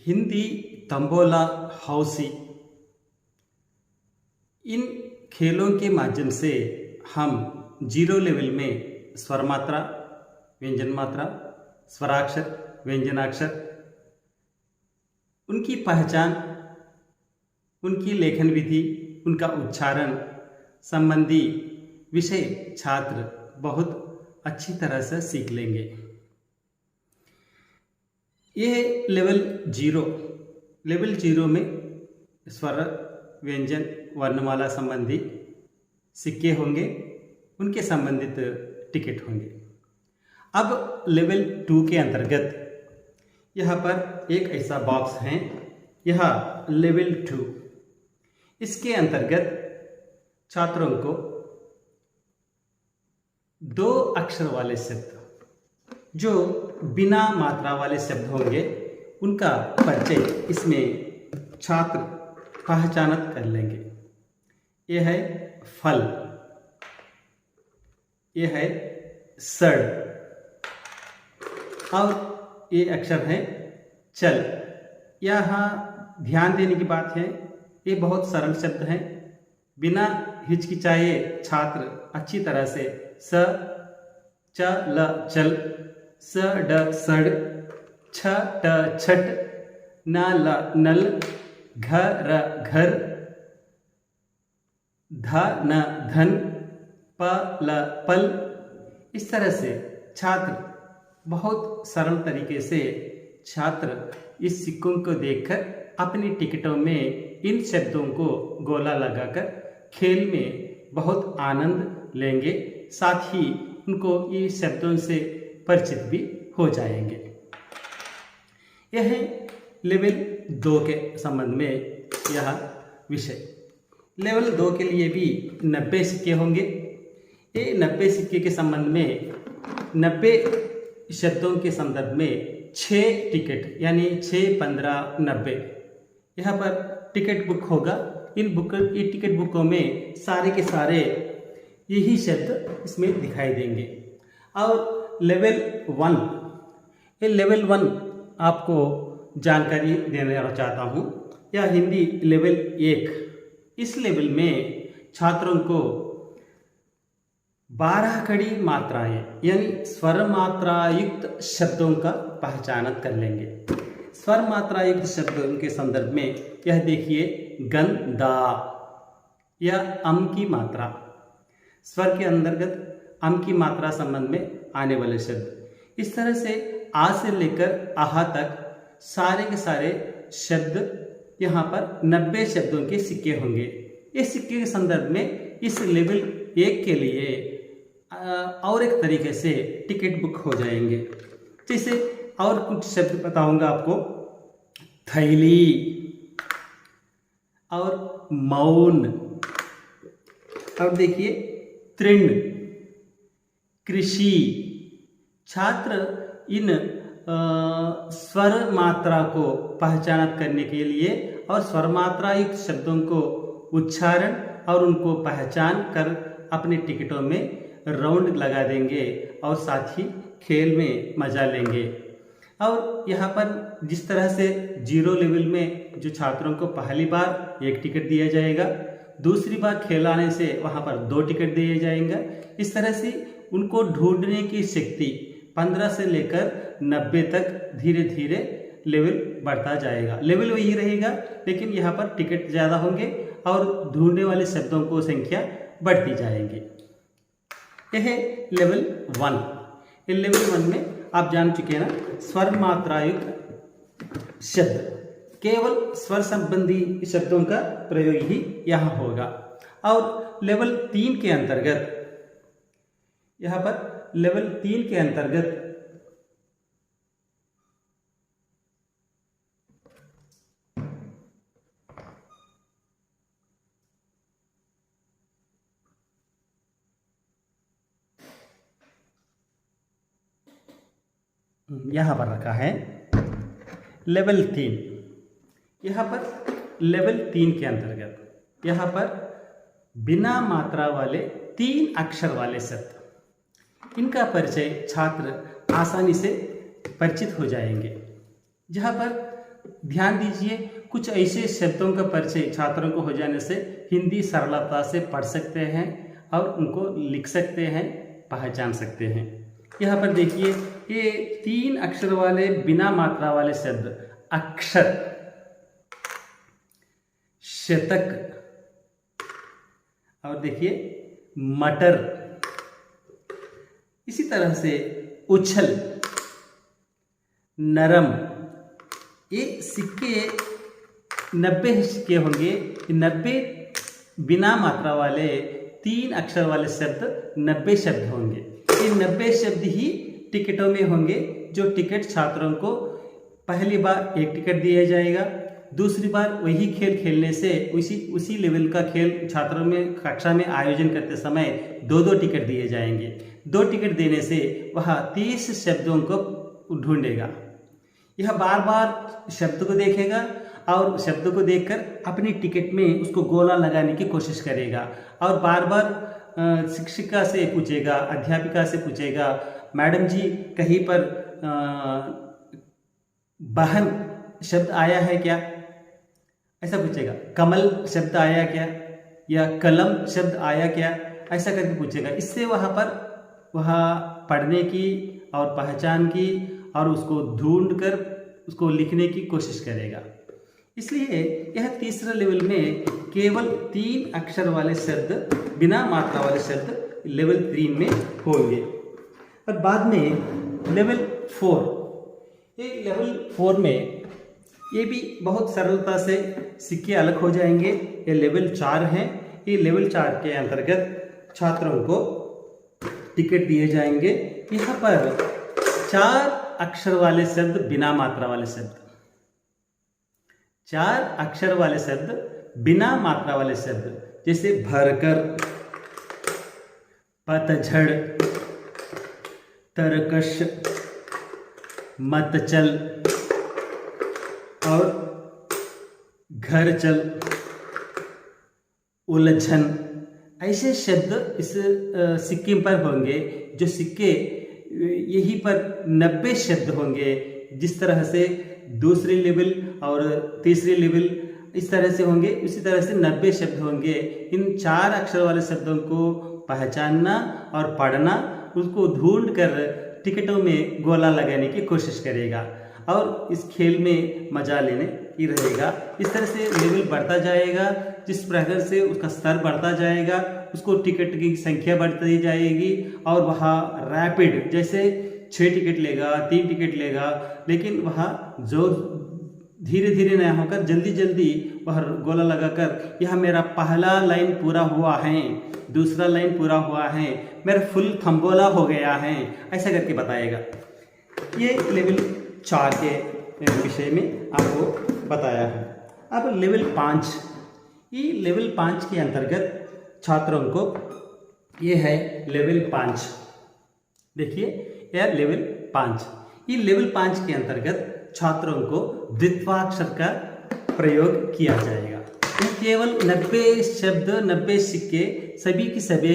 हिंदी, तंबोला, हौसी, इन खेलों के माध्यम से हम जीरो लेवल में स्वर मात्रा, व्यंजन मात्रा, स्वराक्षर, व्यंजनाक्षर, उनकी पहचान, उनकी लेखन विधि, उनका उच्चारण संबंधी विषय छात्र बहुत अच्छी तरह से सीख लेंगे। यह लेवल जीरो में स्वर, व्यंजन, वर्णमाला संबंधी सिक्के होंगे, उनके संबंधित टिकट होंगे। अब लेवल 2 के अंतर्गत यहाँ पर एक ऐसा बॉक्स है, यह लेवल 2। इसके अंतर्गत छात्रों को 2 अक्षर वाले शब्द, जो बिना मात्रा वाले शब्द होंगे, उनका परिचय इसमें छात्र पहचानत कर लेंगे। यह है फल, यह है सड़, और ये अक्षर है चल। यहाँ ध्यान देने की बात है, ये बहुत सरल शब्द हैं। बिना हिचकिचाए छात्र अच्छी तरह से स च ल चल, स ड सड़, छ ट छट, न ल नल, घ र घर, ध न धन, प ल पल, इस तरह से छात्र बहुत सरल तरीके से छात्र इस सिक्कों को देखकर अपनी टिकटों में इन शब्दों को गोला लगाकर खेल में बहुत आनंद लेंगे, साथ ही उनको ये शब्दों से परिचित भी हो जाएंगे। यह है लेवल 2 के संबंध में यह विषय। लेवल 2 के लिए भी 90 सिक्के होंगे। ये 90 सिक्के के संबंध में 90 शब्दों के संदर्भ में 6 टिकट, यानी 6, 15, 90 यहाँ पर टिकट बुक होगा। ये टिकट बुकों में सारे के सारे यही शब्द इसमें दिखाई देंगे। और लेवल 1, ये लेवल 1 आपको जानकारी देना चाहता हूँ। यह हिंदी लेवल 1। इस लेवल में छात्रों को 12 कड़ी मात्राएं, यानी स्वर मात्रा युक्त शब्दों का पहचानत कर लेंगे। स्वर मात्रा युक्त शब्दों के संदर्भ में यह देखिए, गंदा, यह अम की मात्रा, स्वर के अंतर्गत अम की मात्रा संबंध में आने वाले शब्द। इस तरह से आ से लेकर आहा तक सारे के सारे शब्द यहाँ पर 90 शब्दों के सिक्के होंगे। इस सिक्के के संदर्भ में इस लेवल 1 के लिए और एक तरीके से टिकट बुक हो जाएंगे। जैसे और कुछ शब्द बताऊंगा आपको, थैली और मौन, और देखिए तृण, कृषि। छात्र इन स्वर मात्रा को पहचानत करने के लिए और स्वर मात्रा युक्त शब्दों को उच्चारण और उनको पहचान कर अपने टिकटों में राउंड लगा देंगे और साथ ही खेल में मजा लेंगे। और यहाँ पर जिस तरह से जीरो लेवल में जो छात्रों को पहली बार 1 टिकट दिया जाएगा, दूसरी बार खेल आने से वहाँ पर 2 टिकट दिए जाएंगे। इस तरह से उनको ढूंढने की शक्ति 15 से लेकर 90 तक धीरे धीरे लेवल बढ़ता जाएगा। लेवल वही रहेगा, लेकिन यहाँ पर टिकट ज़्यादा होंगे और ढूंढने वाले शब्दों को संख्या बढ़ती जाएगी। यह है लेवल 1। इस लेवल 1 में आप जान चुके हैं ना, स्वर मात्रा युक्त शब्द, केवल स्वर संबंधी शब्दों का प्रयोग ही यहाँ होगा। और लेवल 3 के अंतर्गत, यहाँ पर लेवल 3 के अंतर्गत यहाँ पर रखा है लेवल 3। यहाँ पर लेवल 3 के अंतर्गत यहाँ पर बिना मात्रा वाले 3 अक्षर वाले शब्द, इनका परिचय छात्र आसानी से परिचित हो जाएंगे। जहाँ पर ध्यान दीजिए, कुछ ऐसे शब्दों का परिचय छात्रों को हो जाने से हिंदी सरलता से पढ़ सकते हैं और उनको लिख सकते हैं, पहचान सकते हैं। यहाँ पर देखिए, ये 3 अक्षर वाले बिना मात्रा वाले शब्द अक्षर, शतक और देखिए मटर, इसी तरह से उछल, नरम, ये सिक्के 90 सिक्के होंगे। 90 बिना मात्रा वाले 3 अक्षर वाले शब्द 90 शब्द होंगे। ये 90 शब्द ही टिकटों में होंगे, जो टिकट छात्रों को पहली बार 1 टिकट दिया जाएगा, दूसरी बार वही खेल खेलने से उसी लेवल का खेल छात्रों में कक्षा में आयोजन करते समय 2-2 टिकट दिए जाएंगे। 2 टिकट देने से वह 30 शब्दों को ढूंढेगा। यह बार बार शब्द को देखेगा और शब्द को देखकर अपनी टिकट में उसको गोला लगाने की कोशिश करेगा और बार बार शिक्षिका से पूछेगा, अध्यापिका से पूछेगा, मैडम जी कहीं पर बहन शब्द आया है क्या, ऐसा पूछेगा। कमल शब्द आया क्या, या कलम शब्द आया क्या, ऐसा करके पूछेगा। इससे वहाँ पढ़ने की और पहचान की और उसको ढूंढकर उसको लिखने की कोशिश करेगा। इसलिए यह तीसरा लेवल में केवल 3 अक्षर वाले शब्द, बिना मात्रा वाले शब्द लेवल 3 में होंगे। और बाद में लेवल 4, ये लेवल 4 में ये भी बहुत सरलता से सिक्के अलग हो जाएंगे। ये लेवल 4 हैं। ये लेवल 4 के अंतर्गत छात्रों को टिकट दिए जाएंगे। यहाँ पर 4 अक्षर वाले शब्द, बिना मात्रा वाले शब्द, 4 अक्षर वाले शब्द बिना मात्रा वाले शब्द, जैसे भरकर, पतझड़, तरकश, मतचल और घर चल, उलझन, ऐसे शब्द इस सिक्के पर होंगे। जो सिक्के यहीं पर 90 शब्द होंगे। जिस तरह से दूसरे लेवल और तीसरे लेवल इस तरह से होंगे, उसी तरह से 90 शब्द होंगे। इन 4 अक्षर वाले शब्दों को पहचानना और पढ़ना, उसको ढूंढ कर टिकटों में गोला लगाने की कोशिश करेगा और इस खेल में मजा लेने की रहेगा। इस तरह से लेवल बढ़ता जाएगा। जिस प्रकार से उसका स्तर बढ़ता जाएगा, उसको टिकट की संख्या बढ़ती जाएगी और वह रैपिड, जैसे 6 टिकट लेगा, 3 टिकट लेगा, लेकिन वह जो धीरे धीरे न होकर जल्दी जल्दी वह गोला लगाकर यह मेरा पहला लाइन पूरा हुआ है, दूसरा लाइन पूरा हुआ है, मेरा फुल थम्बोला हो गया है, ऐसा करके बताएगा। ये लेवल 4 के विषय में आपको बताया है। अब लेवल 5, ये लेवल 5 के अंतर्गत छात्रों को, ये है लेवल 5, देखिए यह लेवल 5। ये लेवल 5 के अंतर्गत छात्रों को द्वित्वाक्षर का प्रयोग किया जाएगा। ये केवल 90 शब्द, 90 सिक्के, सभी के सभी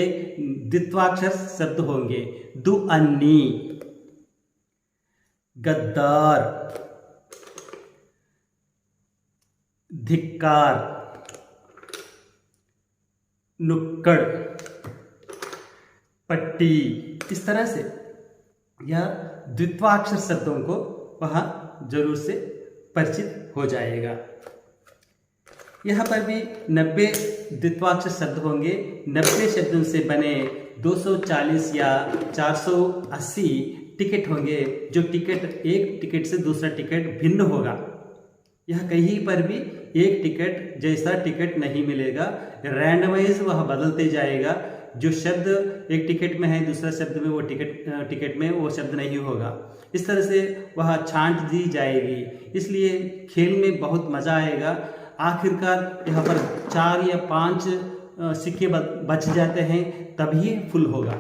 द्वित्वाक्षर शब्द होंगे। दुअन्नी, गद्दार, धिक्कार, नुक्कड़, पट्टी, इस तरह से यह द्वित्वाक्षर शब्दों को वह जरूर से परिचित हो जाएगा। यहाँ पर भी 90 द्वित्वाक्षर शब्द होंगे। 90 शब्दों से बने 240 या 480 टिकट होंगे। जो टिकट, एक टिकट से दूसरा टिकट भिन्न होगा। यह कहीं पर भी एक टिकट जैसा टिकट नहीं मिलेगा, रैंडमाइज वह बदलते जाएगा। जो शब्द एक टिकट में है, दूसरा शब्द में वो टिकट में वो शब्द नहीं होगा। इस तरह से वह छांट दी जाएगी। इसलिए खेल में बहुत मजा आएगा। आखिरकार यहाँ पर 4 या 5 सिक्के बच जाते हैं, तभी फुल होगा।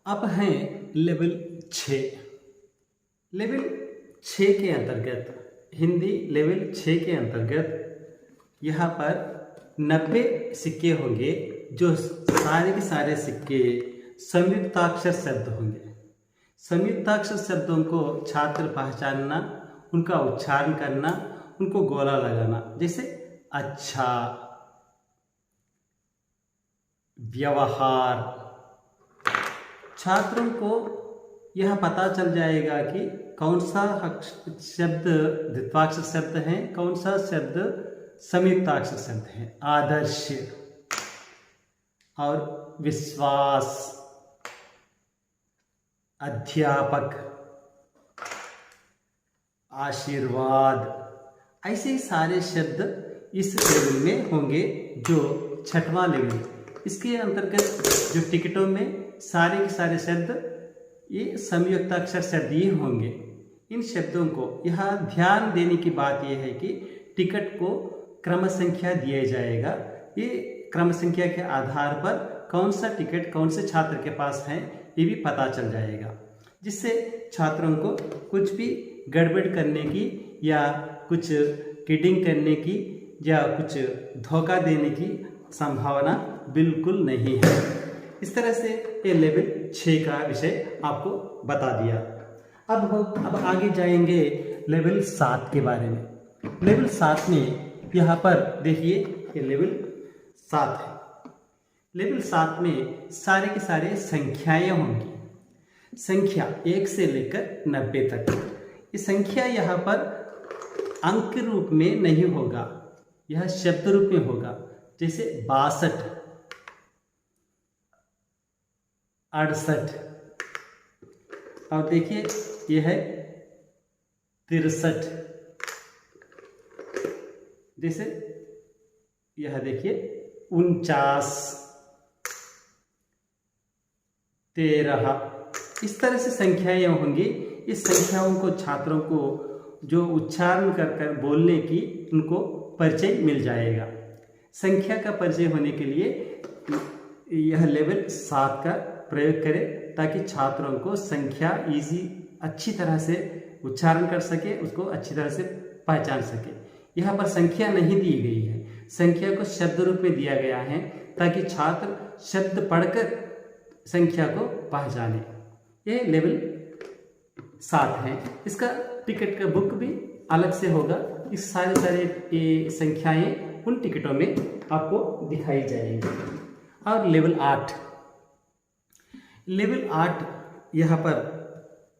अब हैं लेवल 6। लेवल 6 के अंतर्गत, हिंदी लेवल 6 के अंतर्गत यहाँ पर 90 सिक्के होंगे, जो सारे के सारे सिक्के संयुक्ताक्षर शब्द होंगे। संयुक्ताक्षर शब्दों को छात्र पहचानना, उनका उच्चारण करना, उनको गोला लगाना, जैसे अच्छा, व्यवहार। छात्रों को यह पता चल जाएगा कि कौन सा शब्द द्वित्वाक्षर शब्द है, कौन सा शब्द संयुक्ताक्षर शब्द है। आदर्श और विश्वास, अध्यापक, आशीर्वाद, ऐसे ही सारे शब्द इस लेवल में होंगे, जो छठवां लेवल। इसके अंतर्गत जो टिकटों में सारे के सारे शब्द ये संयुक्ताक्षर शब्द ही होंगे। इन शब्दों को यहाँ ध्यान देने की बात यह है कि टिकट को क्रम संख्या दिया जाएगा। ये क्रम संख्या के आधार पर कौन सा टिकट कौन से छात्र के पास है ये भी पता चल जाएगा, जिससे छात्रों को कुछ भी गड़बड़ करने की या कुछ किडिंग करने की या कुछ धोखा देने की संभावना बिल्कुल नहीं है। इस तरह से ये लेवल 6 का विषय आपको बता दिया। अब आगे जाएंगे लेवल 7 के बारे में। लेवल 7 में यहाँ पर देखिए, ये लेवल 7 है। लेवल 7 में सारे के सारे संख्याएं होंगी। संख्या 1 से लेकर 90 तक। ये संख्या यहाँ पर अंक रूप में नहीं होगा, यह शब्द रूप में होगा। जैसे 62, 68, और देखिए यह है 63, जैसे यह देखिए 49, 13। इस तरह से संख्याएं होंगी। इस संख्याओं को छात्रों को जो उच्चारण कर बोलने की उनको परिचय मिल जाएगा। संख्या का परिचय होने के लिए यह लेवल 7 का प्रयोग करें, ताकि छात्रों को संख्या अच्छी तरह से उच्चारण कर सके, उसको अच्छी तरह से पहचान सके। यहाँ पर संख्या नहीं दी गई है, संख्या को शब्द रूप में दिया गया है, ताकि छात्र शब्द पढ़कर संख्या को पहचाने। यह लेवल 7 है। इसका टिकट का बुक भी अलग से होगा। इस सारे ये संख्याएं उन टिकटों में आपको दिखाई जाएंगी। और लेवल 8, लेवल 8 यहाँ पर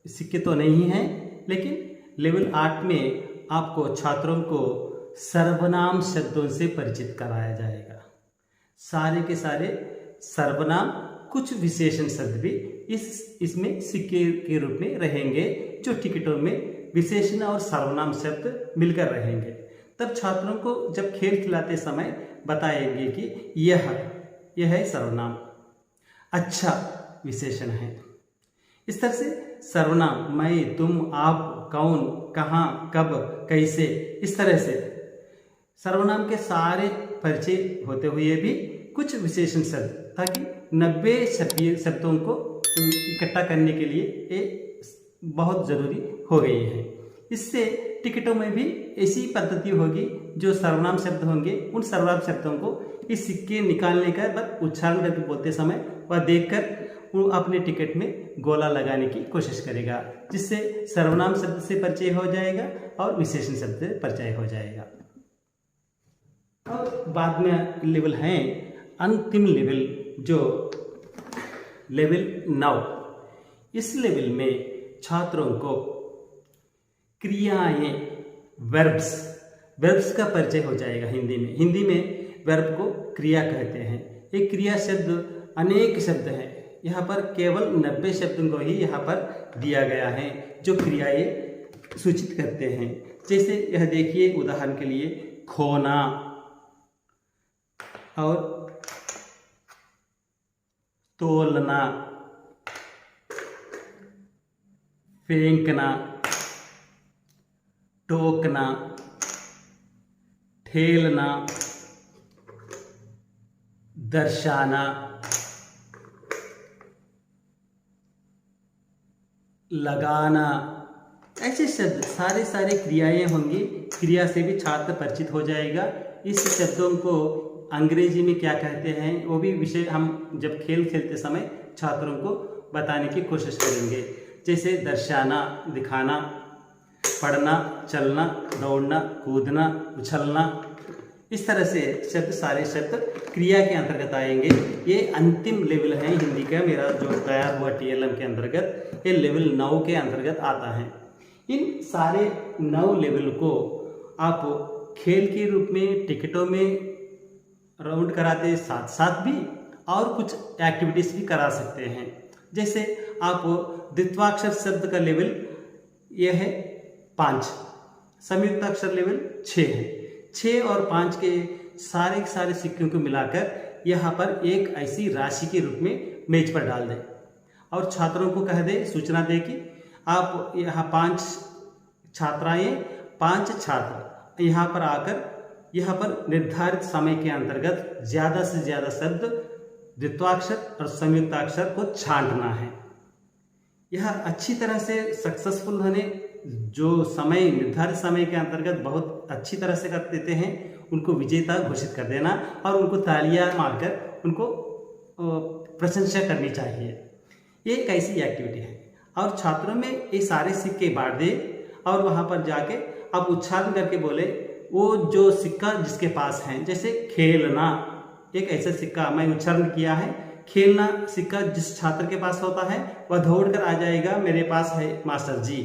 सिक्के तो नहीं हैं, लेकिन लेवल 8 में आपको छात्रों को सर्वनाम शब्दों से परिचित कराया जाएगा। सारे के सारे सर्वनाम, कुछ विशेषण शब्द भी इसमें सिक्के के रूप में रहेंगे, जो टिकटों में विशेषण और सर्वनाम शब्द मिलकर रहेंगे। तब छात्रों को जब खेल खिलाते समय बताएंगे कि यह है सर्वनाम, अच्छा विशेषण है। इस तरह से सर्वनाम मैं, तुम, आप, कौन, कहाँ, कब, कैसे, इस तरह से सर्वनाम के सारे परिचय होते हुए भी कुछ विशेषण शब्द, ताकि 90 शब्दों को इकट्ठा करने के लिए ये बहुत ज़रूरी हो गई है। इससे टिकटों में भी ऐसी पद्धति होगी, जो सर्वनाम शब्द होंगे उन सर्वनाम शब्दों को इस सिक्के निकालने का बाद उच्चारण करके बोलते समय वह देखकर वो अपने टिकट में गोला लगाने की कोशिश करेगा, जिससे सर्वनाम शब्द से परिचय हो जाएगा और विशेषण शब्द से परिचय हो जाएगा। और बाद में लेवल है अंतिम लेवल, जो लेवल 9। इस लेवल में छात्रों को क्रियाएं, वर्ब्स का परिचय हो जाएगा। हिंदी में वर्ब को क्रिया कहते हैं। एक क्रिया शब्द अनेक शब्द हैं, यहाँ पर केवल 90 शब्दों को ही यहाँ पर दिया गया है, जो क्रियाएं सूचित करते हैं। जैसे यह देखिए, उदाहरण के लिए खोना और तोलना, फेंकना, टोकना, ठेलना, दर्शाना, लगाना, ऐसे शब्द सारे क्रियाएं होंगी। क्रिया से भी छात्र परिचित हो जाएगा। इस शब्दों को अंग्रेजी में क्या कहते हैं वो भी विषय हम जब खेल खेलते समय छात्रों को बताने की कोशिश करेंगे। जैसे दर्शाना, दिखाना, पढ़ना, चलना, दौड़ना, कूदना, उछलना, इस तरह से शब्द सारे शब्द क्रिया के अंतर्गत आएंगे। ये अंतिम लेवल है हिंदी का मेरा जो तैयार हुआ TLM के अंतर्गत, ये लेवल 9 के अंतर्गत आता है। इन सारे 9 लेवल को आप खेल के रूप में टिकटों में राउंड कराते साथ साथ भी और कुछ एक्टिविटीज भी करा सकते हैं। जैसे आप द्वित्वाक्षर शब्द का लेवल यह है 5, संयुक्त अक्षर लेवल 6 है। 6 और 5 के सारे सिक्कों को मिलाकर यहाँ पर एक ऐसी राशि के रूप में मेज पर डाल दें और छात्रों को कह दे, सूचना दे कि आप यहाँ 5 छात्राएं, 5 छात्र यहाँ पर आकर यहाँ पर निर्धारित समय के अंतर्गत ज़्यादा से ज़्यादा शब्द द्वित्वाक्षर और संयुक्ताक्षर को छांटना है। यह अच्छी तरह से सक्सेसफुल होने जो समय निर्धारित समय के अंतर्गत बहुत अच्छी तरह से कर देते हैं उनको विजेता घोषित कर देना और उनको तालियां मारकर उनको प्रशंसा करनी चाहिए। ये एक ऐसी एक्टिविटी है और छात्रों में ये सारे सिक्के बांट दे और वहाँ पर जाके आप उच्चारण करके बोले वो जो सिक्का जिसके पास है। जैसे खेलना एक ऐसा सिक्का मैं उच्चारण किया है, खेलना सिक्का जिस छात्र के पास होता है वह दौड़ कर आ जाएगा, मेरे पास है मास्टर जी,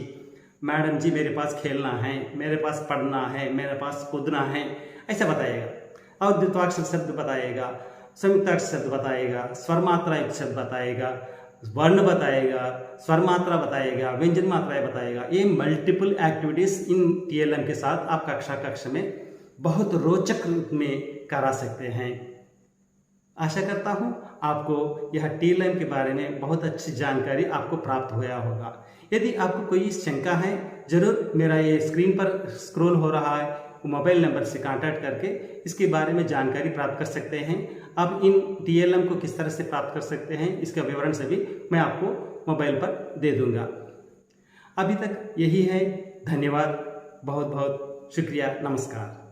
मैडम जी मेरे पास खेलना है, मेरे पास पढ़ना है, मेरे पास कूदना है, ऐसा बताएगा। और द्वित्वाक्षर शब्द बताएगा, संयुक्ताक्षर शब्द बताएगा, स्वर मात्रा एक शब्द बताएगा, वर्ण बताएगा, स्वर मात्रा बताएगा, व्यंजन मात्राएं बताएगा। ये मल्टीपल एक्टिविटीज इन TLM के साथ आप कक्षा में बहुत रोचक रूप में करा सकते हैं। आशा करता हूँ आपको यह TLM के बारे में बहुत अच्छी जानकारी आपको प्राप्त हुआ होगा। यदि आपको कोई शंका है जरूर मेरा ये स्क्रीन पर स्क्रॉल हो रहा है मोबाइल नंबर से कांटेक्ट करके इसके बारे में जानकारी प्राप्त कर सकते हैं। आप इन TLM को किस तरह से प्राप्त कर सकते हैं इसका विवरण से भी मैं आपको मोबाइल पर दे दूंगा। अभी तक यही है। धन्यवाद, बहुत बहुत शुक्रिया, नमस्कार।